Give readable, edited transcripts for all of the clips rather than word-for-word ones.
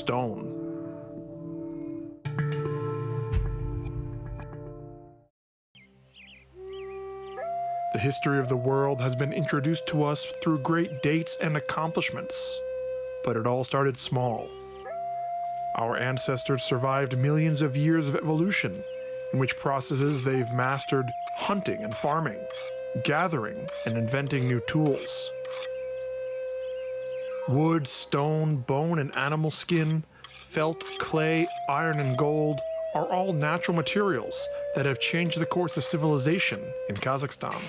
stone. The history of the world has been introduced to us through great dates and accomplishments, but it all started small. Our ancestors survived millions of years of evolution, in which processes they've mastered hunting and farming, gathering and inventing new tools. Wood, stone, bone, and animal skin, felt, clay, iron, and gold are all natural materials that have changed the course of civilization in Kazakhstan.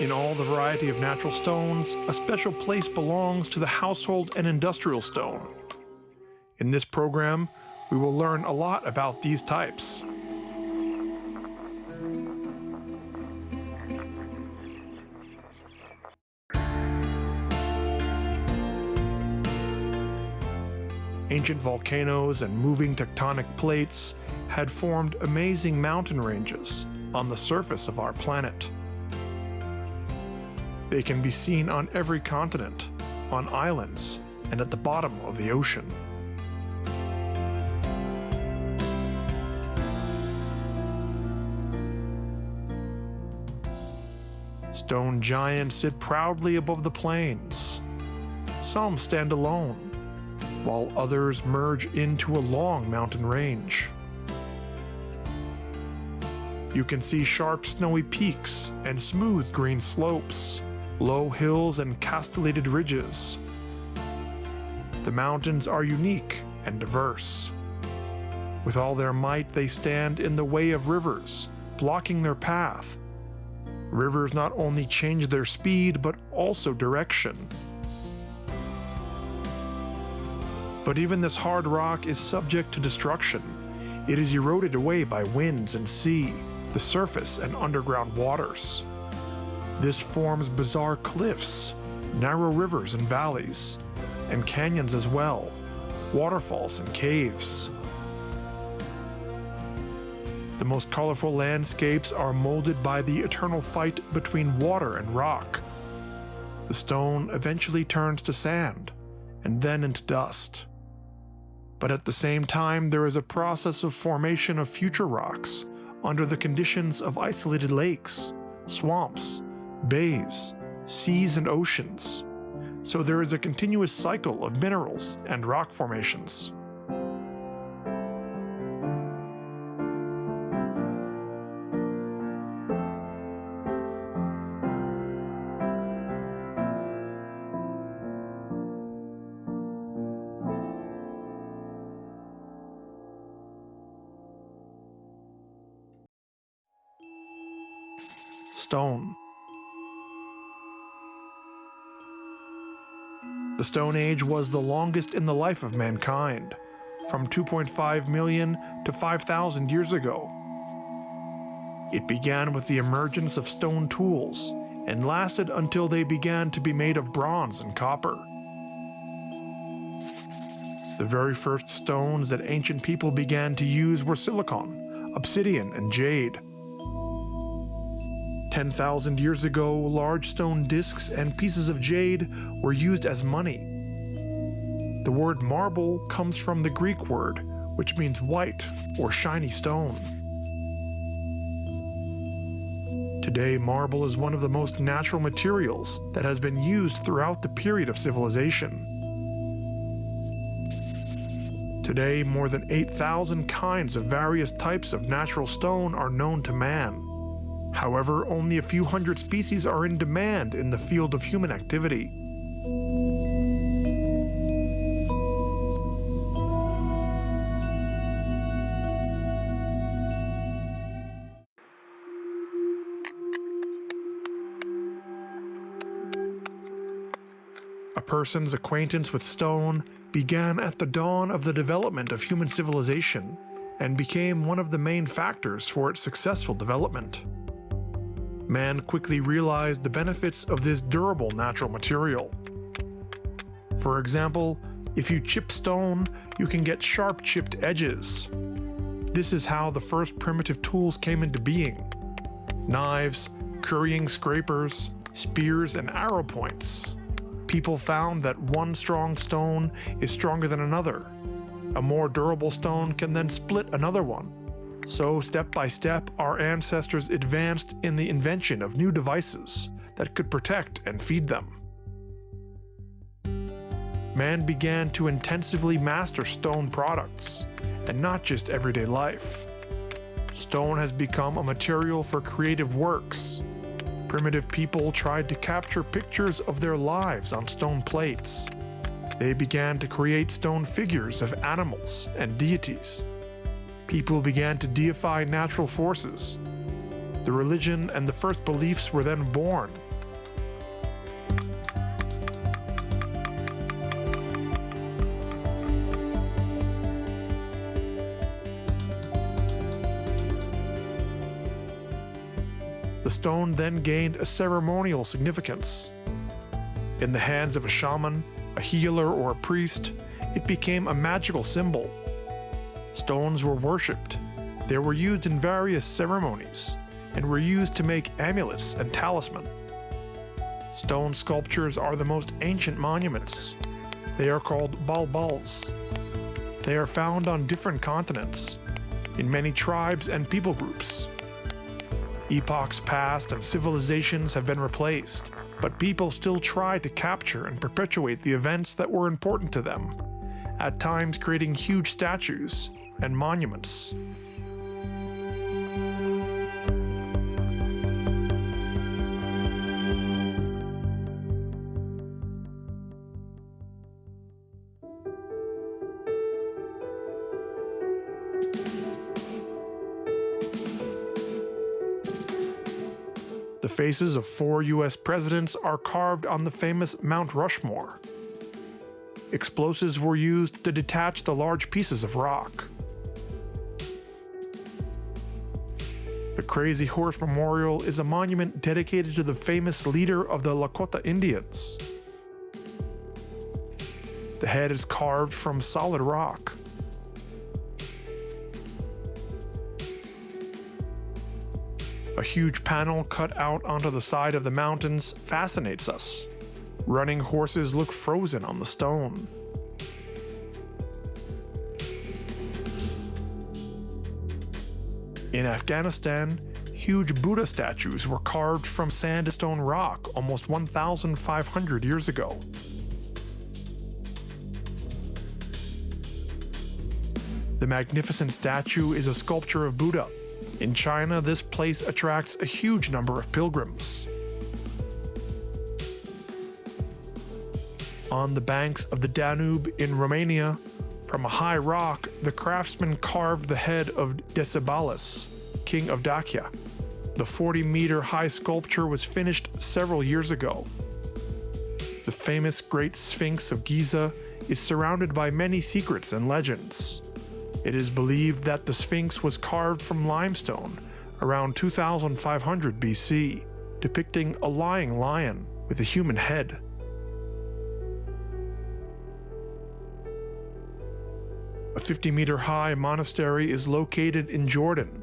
In all the variety of natural stones, a special place belongs to the household and industrial stone. In this program, we will learn a lot about these types. Ancient volcanoes and moving tectonic plates had formed amazing mountain ranges on the surface of our planet. They can be seen on every continent, on islands, and at the bottom of the ocean. Stone giants sit proudly above the plains. Some stand alone, while others merge into a long mountain range. You can see sharp snowy peaks and smooth green slopes, low hills and castellated ridges. The mountains are unique and diverse. With all their might, they stand in the way of rivers, blocking their path. Rivers not only change their speed, but also direction. But even this hard rock is subject to destruction. It is eroded away by winds and sea, the surface and underground waters. This forms bizarre cliffs, narrow rivers and valleys, and canyons as well, waterfalls and caves. The most colorful landscapes are molded by the eternal fight between water and rock. The stone eventually turns to sand, and then into dust. But at the same time, there is a process of formation of future rocks under the conditions of isolated lakes, swamps, bays, seas, and oceans. So there is a continuous cycle of minerals and rock formations. Stone. The Stone Age was the longest in the life of mankind, from 2.5 million to 5,000 years ago. It began with the emergence of stone tools and lasted until they began to be made of bronze and copper. The very first stones that ancient people began to use were silicon, obsidian, and jade. 10,000 years ago, large stone discs and pieces of jade were used as money. The word marble comes from the Greek word, which means white or shiny stone. Today, marble is one of the most natural materials that has been used throughout the period of civilization. Today, more than 8,000 kinds of various types of natural stone are known to man. However, only a few hundred species are in demand in the field of human activity. A person's acquaintance with stone began at the dawn of the development of human civilization and became one of the main factors for its successful development. Man quickly realized the benefits of this durable natural material. For example, if you chip stone, you can get sharp chipped edges. This is how the first primitive tools came into being: knives, currying scrapers, spears, and arrow points. People found that one strong stone is stronger than another. A more durable stone can then split another one. So, step by step, our ancestors advanced in the invention of new devices that could protect and feed them. Man began to intensively master stone products, and not just everyday life. Stone has become a material for creative works. Primitive people tried to capture pictures of their lives on stone plates. They began to create stone figures of animals and deities. People began to deify natural forces. The religion and the first beliefs were then born. The stone then gained a ceremonial significance. In the hands of a shaman, a healer, or a priest, it became a magical symbol. Stones were worshipped. They were used in various ceremonies and were used to make amulets and talisman. Stone sculptures are the most ancient monuments. They are called balbals. They are found on different continents, in many tribes and people groups. Epochs passed and civilizations have been replaced, but people still try to capture and perpetuate the events that were important to them, at times creating huge statues and monuments. The faces of 4 US presidents are carved on the famous Mount Rushmore. Explosives were used to detach the large pieces of rock. The Crazy Horse Memorial is a monument dedicated to the famous leader of the Lakota Indians. The head is carved from solid rock. A huge panel cut out onto the side of the mountains fascinates us. Running horses look frozen on the stone. In Afghanistan, huge Buddha statues were carved from sandstone rock almost 1,500 years ago. The magnificent statue is a sculpture of Buddha. In China, this place attracts a huge number of pilgrims. On the banks of the Danube in Romania, from a high rock, the craftsman carved the head of Decebalus, king of Dacia. The 40-meter high sculpture was finished several years ago. The famous Great Sphinx of Giza is surrounded by many secrets and legends. It is believed that the Sphinx was carved from limestone around 2500 BC, depicting a lying lion with a human head. A 50-meter high monastery is located in Jordan,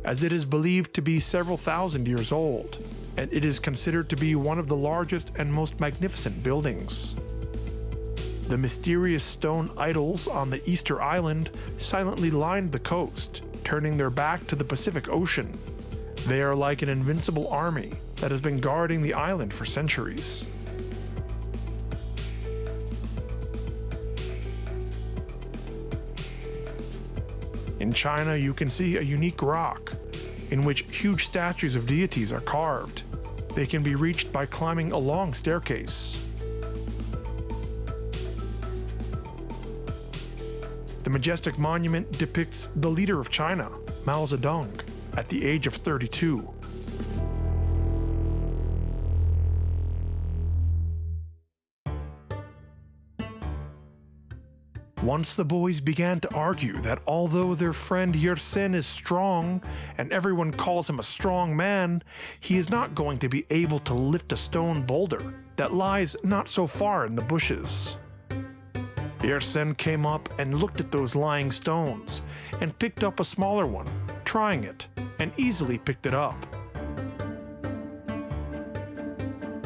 as it is believed to be several thousand years old, and it is considered to be one of the largest and most magnificent buildings. The mysterious stone idols on the Easter Island silently lined the coast, turning their back to the Pacific Ocean. They are like an invincible army that has been guarding the island for centuries. In China, you can see a unique rock in which huge statues of deities are carved. They can be reached by climbing a long staircase. The majestic monument depicts the leader of China, Mao Zedong, at the age of 32. Once the boys began to argue that although their friend Yersin is strong, and everyone calls him a strong man, he is not going to be able to lift a stone boulder that lies not so far in the bushes. Yersin came up and looked at those lying stones, and picked up a smaller one, trying it, and easily picked it up.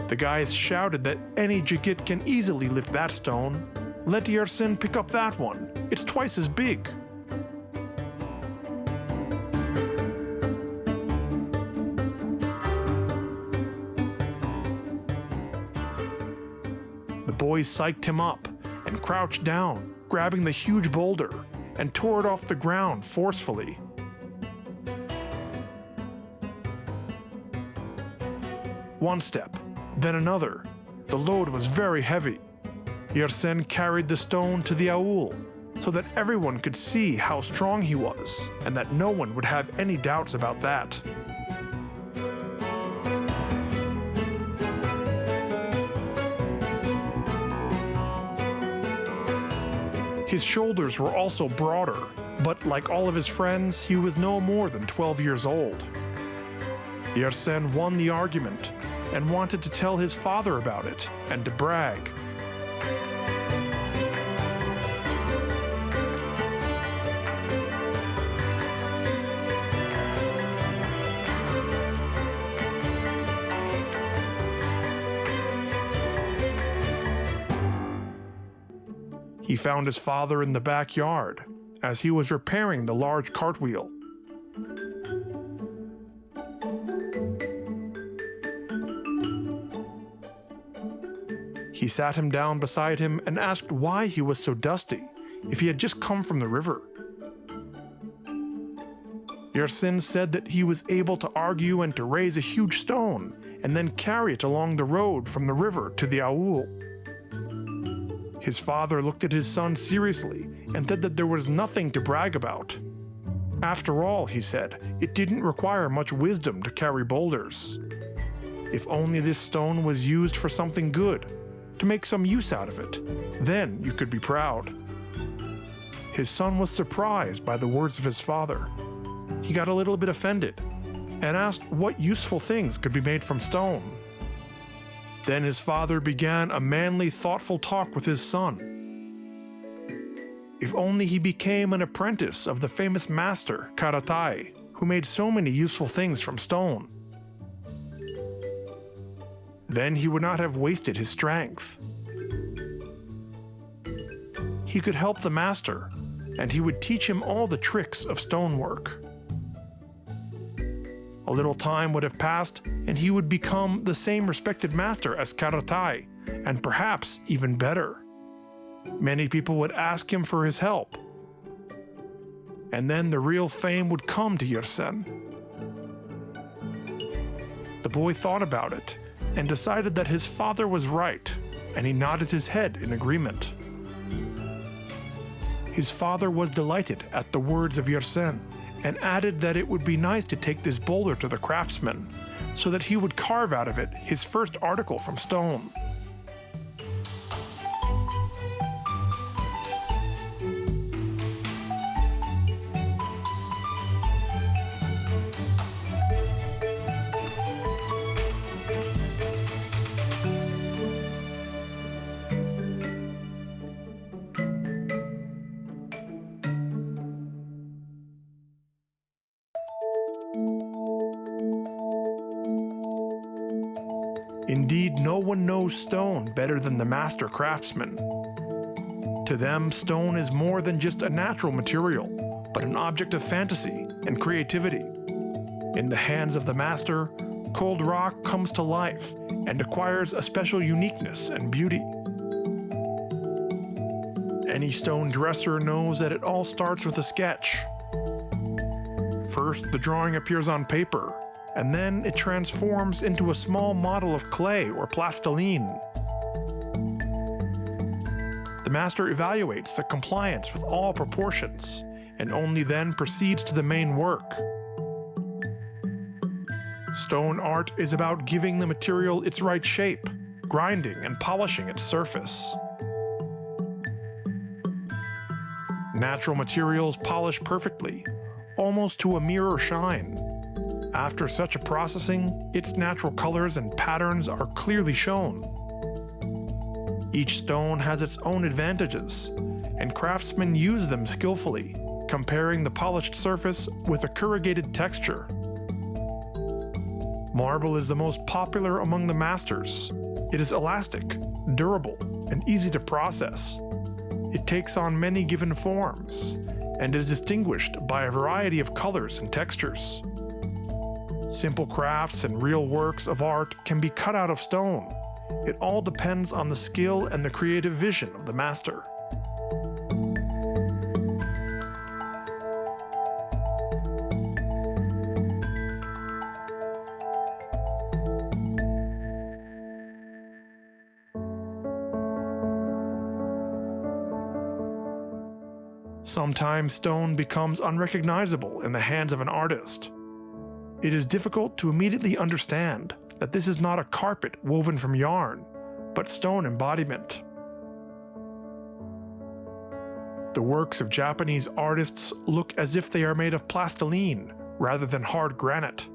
The guys shouted that any Jigit can easily lift that stone. Let Yersin pick up that one. It's twice as big. The boys psyched him up and crouched down, grabbing the huge boulder, and tore it off the ground forcefully. One step, then another. The load was very heavy. Yersin carried the stone to the aul so that everyone could see how strong he was and that no one would have any doubts about that. His shoulders were also broader, but like all of his friends, he was no more than 12 years old. Yersin won the argument and wanted to tell his father about it and to brag. He found his father in the backyard as he was repairing the large cartwheel. He sat him down beside him and asked why he was so dusty, if he had just come from the river. Yersin said that he was able to argue and to raise a huge stone and then carry it along the road from the river to the aul. His father looked at his son seriously and said that there was nothing to brag about. After all, he said, it didn't require much wisdom to carry boulders. If only this stone was used for something good, to make some use out of it, then you could be proud. His son was surprised by the words of his father. He got a little bit offended and asked what useful things could be made from stone. Then his father began a manly, thoughtful talk with his son. If only he became an apprentice of the famous master, Karatai, who made so many useful things from stone. Then he would not have wasted his strength. He could help the master, and he would teach him all the tricks of stonework. A little time would have passed, and he would become the same respected master as Karatai, and perhaps even better. Many people would ask him for his help. And then the real fame would come to Yersin. The boy thought about it, and decided that his father was right, and he nodded his head in agreement. His father was delighted at the words of Yersin, and added that it would be nice to take this boulder to the craftsman, so that he would carve out of it his first article from stone. Indeed, no one knows stone better than the master craftsman. To them, stone is more than just a natural material, but an object of fantasy and creativity. In the hands of the master, cold rock comes to life and acquires a special uniqueness and beauty. Any stone dresser knows that it all starts with a sketch. First, the drawing appears on paper, and then it transforms into a small model of clay or plastiline. The master evaluates the compliance with all proportions, and only then proceeds to the main work. Stone art is about giving the material its right shape, grinding and polishing its surface. Natural materials polish perfectly, almost to a mirror shine. After such a processing, its natural colors and patterns are clearly shown. Each stone has its own advantages, and craftsmen use them skillfully, comparing the polished surface with a corrugated texture. Marble is the most popular among the masters. It is elastic, durable, and easy to process. It takes on many given forms, and is distinguished by a variety of colors and textures. Simple crafts and real works of art can be cut out of stone. It all depends on the skill and the creative vision of the master. Sometimes stone becomes unrecognizable in the hands of an artist. It is difficult to immediately understand that this is not a carpet woven from yarn, but stone embodiment. The works of Japanese artists look as if they are made of plastiline rather than hard granite.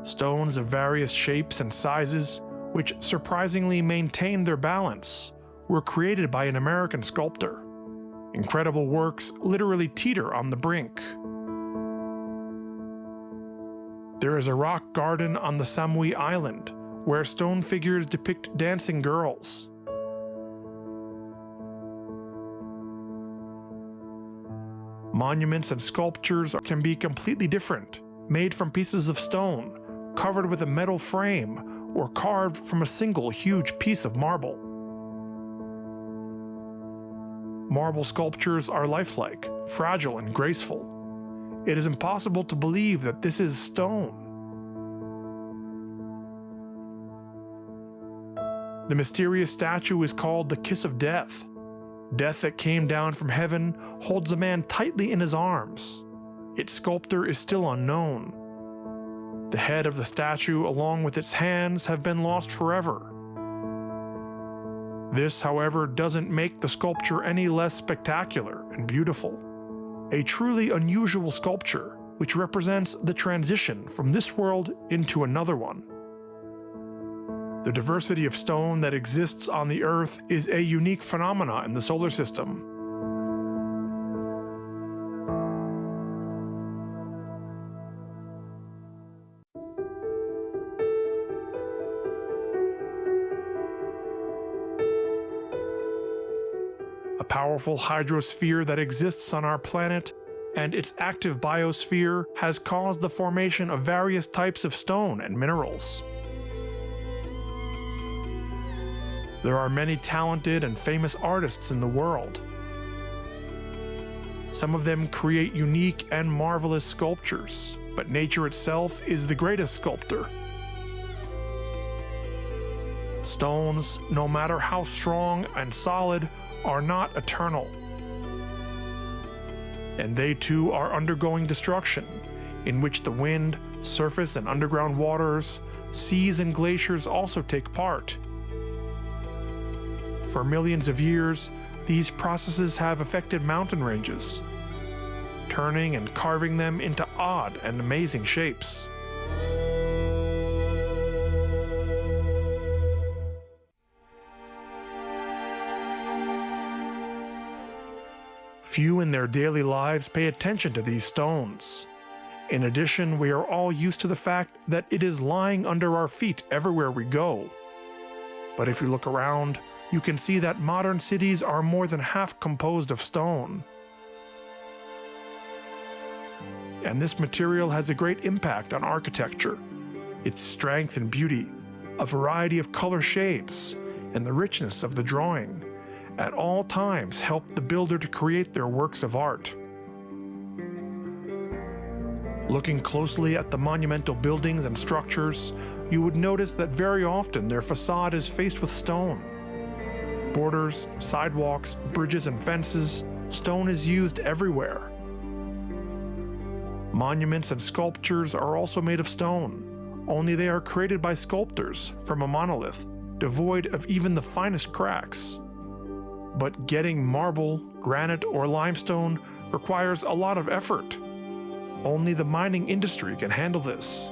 Stones of various shapes and sizes, which surprisingly maintain their balance, were created by an American sculptor. Incredible works literally teeter on the brink. There is a rock garden on the Samui Island, where stone figures depict dancing girls. Monuments and sculptures can be completely different, made from pieces of stone, covered with a metal frame, or carved from a single huge piece of marble. Marble sculptures are lifelike, fragile, and graceful. It is impossible to believe that this is stone. The mysterious statue is called the Kiss of Death. Death that came down from heaven holds a man tightly in his arms. Its sculptor is still unknown. The head of the statue, along with its hands, have been lost forever. This, however, doesn't make the sculpture any less spectacular and beautiful. A truly unusual sculpture, which represents the transition from this world into another one. The diversity of stone that exists on the Earth is a unique phenomenon in the solar system. A powerful hydrosphere that exists on our planet and its active biosphere has caused the formation of various types of stone and minerals. There are many talented and famous artists in the world. Some of them create unique and marvelous sculptures, but nature itself is the greatest sculptor. Stones, no matter how strong and solid, are not eternal. And they too are undergoing destruction, in which the wind, surface and underground waters, seas and glaciers also take part. For millions of years, these processes have affected mountain ranges, turning and carving them into odd and amazing shapes. Few in their daily lives pay attention to these stones. In addition, we are all used to the fact that it is lying under our feet everywhere we go. But if you look around, you can see that modern cities are more than half composed of stone. And this material has a great impact on architecture. Its strength and beauty, a variety of color shades, and the richness of the drawing at all times help the builder to create their works of art. Looking closely at the monumental buildings and structures, you would notice that very often their facade is faced with stone. Borders, sidewalks, bridges, and fences, stone is used everywhere. Monuments and sculptures are also made of stone, only they are created by sculptors from a monolith, devoid of even the finest cracks. But getting marble, granite, or limestone requires a lot of effort. Only the mining industry can handle this.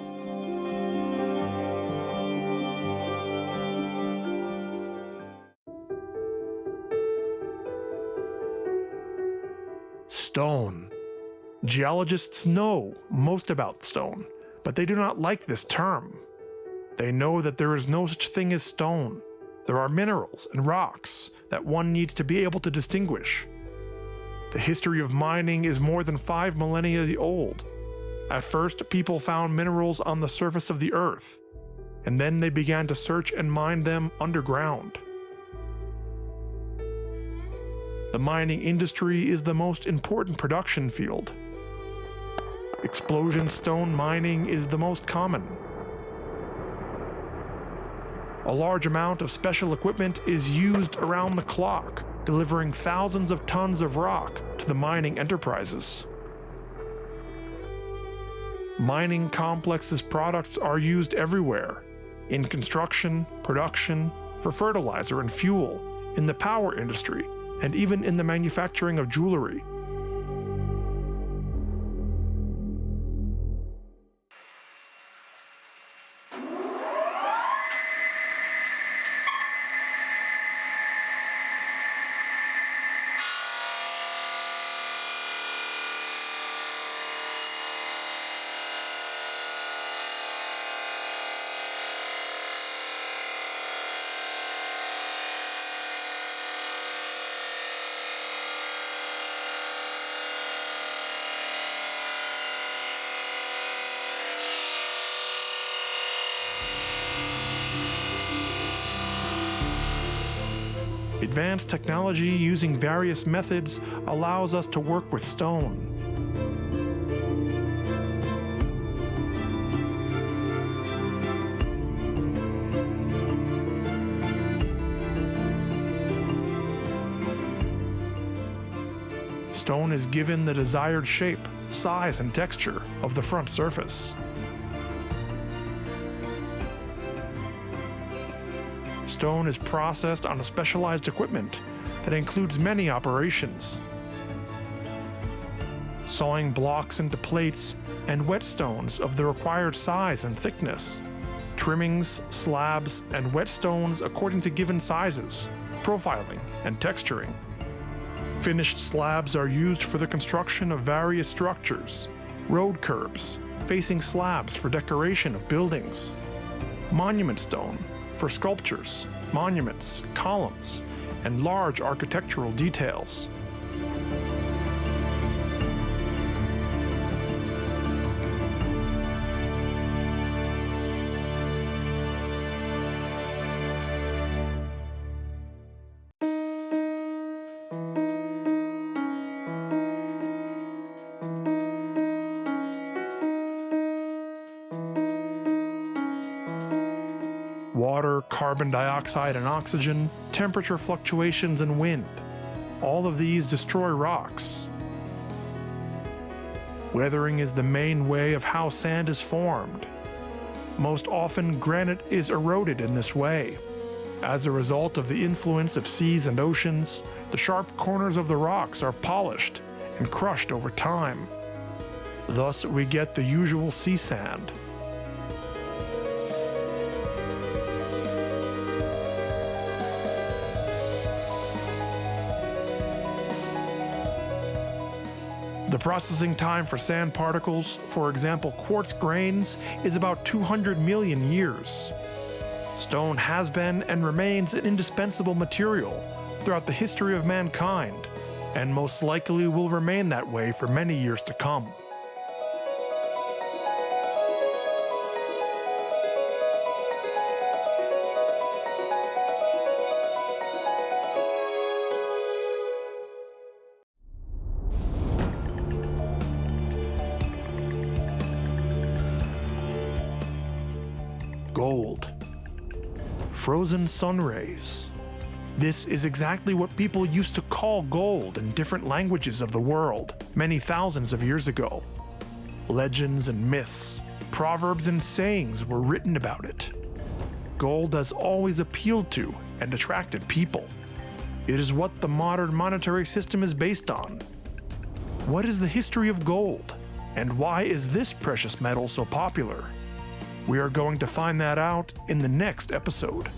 Stone. Geologists know most about stone, but they do not like this term. They know that there is no such thing as stone. There are minerals and rocks that one needs to be able to distinguish. The history of mining is more than 5 millennia old. At first, people found minerals on the surface of the earth, and then they began to search and mine them underground. The mining industry is the most important production field. Explosion stone mining is the most common. A large amount of special equipment is used around the clock, delivering thousands of tons of rock to the mining enterprises. Mining complexes' products are used everywhere, in construction, production, for fertilizer and fuel, in the power industry, and even in the manufacturing of jewelry. Advanced technology using various methods allows us to work with stone. Stone is given the desired shape, size, and texture of the front surface. Stone is processed on a specialized equipment that includes many operations. Sawing blocks into plates and whetstones of the required size and thickness. Trimmings, slabs, and whetstones according to given sizes, profiling, and texturing. Finished slabs are used for the construction of various structures. Road curbs, facing slabs for decoration of buildings. Monument stone, for sculptures, monuments, columns, and large architectural details. Water, carbon dioxide and oxygen, temperature fluctuations and wind. All of these destroy rocks. Weathering is the main way of how sand is formed. Most often, granite is eroded in this way. As a result of the influence of seas and oceans, the sharp corners of the rocks are polished and crushed over time. Thus, we get the usual sea sand. The processing time for sand particles, for example quartz grains, is about 200 million years. Stone has been and remains an indispensable material throughout the history of mankind, and most likely will remain that way for many years to come. Gold. Frozen sun rays. This is exactly what people used to call gold in different languages of the world many thousands of years ago. Legends and myths, proverbs and sayings were written about it. Gold has always appealed to and attracted people. It is what the modern monetary system is based on. What is the history of gold, and why is this precious metal so popular? We are going to find that out in the next episode.